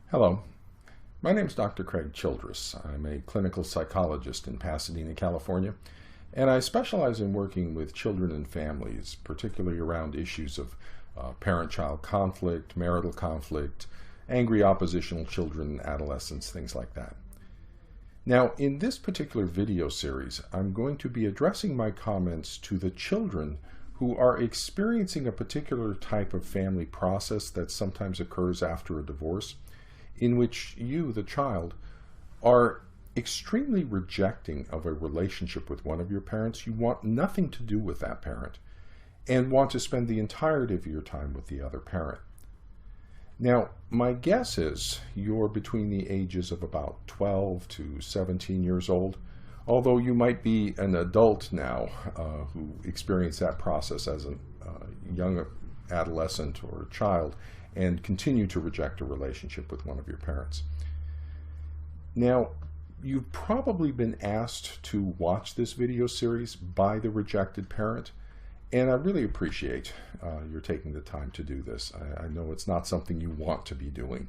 Hello, my name is Dr. Childress. I'm a clinical psychologist in Pasadena, California, and I specialize in working with children and families, particularly around issues of parent-child conflict, marital conflict, angry oppositional children, adolescents, things like that. Now, in this particular video series, I'm going to be addressing my comments to the children who are experiencing a particular type of family process that sometimes occurs after a divorce, in which you, the child, are extremely rejecting of a relationship with one of your parents. You want nothing to do with that parent and want to spend the entirety of your time with the other parent. Now, my guess is you're between the ages of about 12 to 17 years old, although you might be an adult now who experienced that process as a young adolescent or child and continue to reject a relationship with one of your parents. Now, you've probably been asked to watch this video series by the rejected parent, and I really appreciate your taking the time to do this. I know it's not something you want to be doing.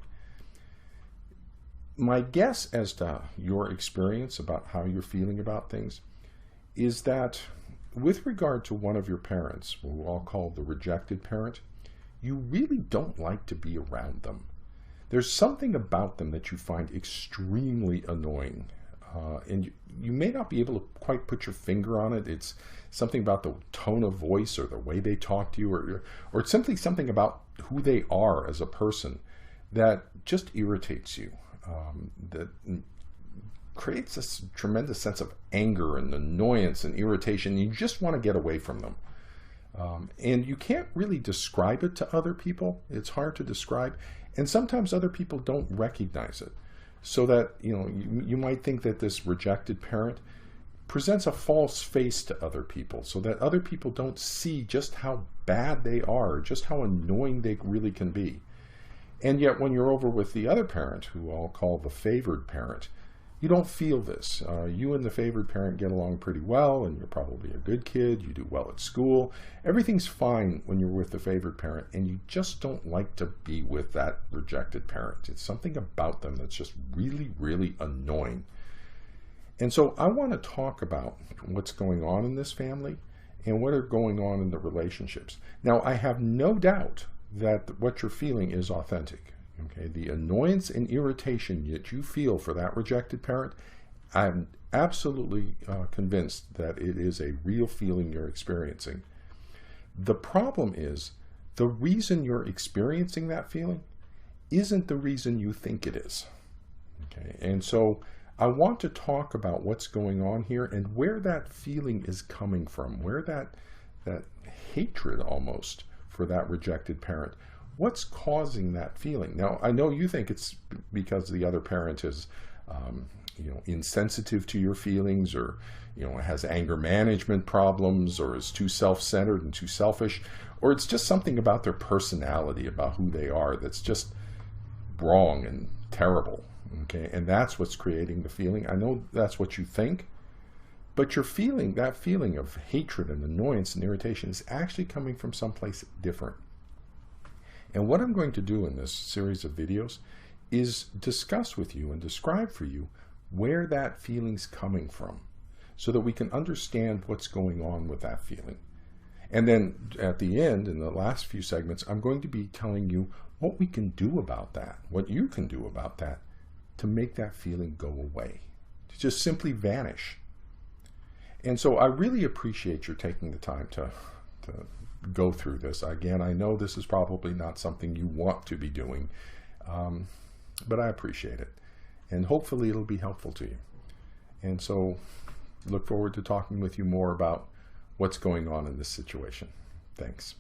My guess as to your experience about how you're feeling about things is that with regard to one of your parents, what we'll all call the rejected parent, you really don't like to be around them. There's something about them that you find extremely annoying. And you may not be able to quite put your finger on it. It's something about the tone of voice or the way they talk to you, or it's simply something about who they are as a person that just irritates you, that creates this tremendous sense of anger and annoyance and irritation. You just want to get away from them. And you can't really describe it to other people. It's hard to describe. And sometimes other people don't recognize it. So that, you might think that this rejected parent presents a false face to other people, so that other people don't see just how bad they are, just how annoying they really can be. And yet when you're over with the other parent, who I'll call the favored parent, you don't feel this. You and the favored parent get along pretty well, and you're probably a good kid, you do well at school. Everything's fine when you're with the favored parent, and you just don't like to be with that rejected parent. It's something about them that's just really, really annoying. And so I want to talk about what's going on in this family and what are going on in the relationships. Now, I have no doubt that what you're feeling is authentic. Okay, the annoyance and irritation that you feel for that rejected parent, I'm absolutely convinced that it is a real feeling you're experiencing. The problem is the reason you're experiencing that feeling isn't the reason you think it is. Okay, and so I want to talk about what's going on here and where that feeling is coming from, where that hatred almost for that rejected parent. What's causing that feeling? Now, I know you think it's because the other parent is, insensitive to your feelings, or, has anger management problems, or is too self-centered and too selfish, or it's just something about their personality, about who they are, that's just wrong and terrible. Okay, and that's what's creating the feeling. I know that's what you think, but you're feeling that feeling of hatred and annoyance and irritation is actually coming from someplace different. And what I'm going to do in this series of videos is discuss with you and describe for you where that feeling's coming from, so that we can understand what's going on with that feeling. And then at the end, in the last few segments, I'm going to be telling you what we can do about that, what you can do about that to make that feeling go away, to just simply vanish. And so I really appreciate your taking the time to go through this. Again, I know this is probably not something you want to be doing, but I appreciate it. And hopefully it'll be helpful to you. And so look forward to talking with you more about what's going on in this situation. Thanks.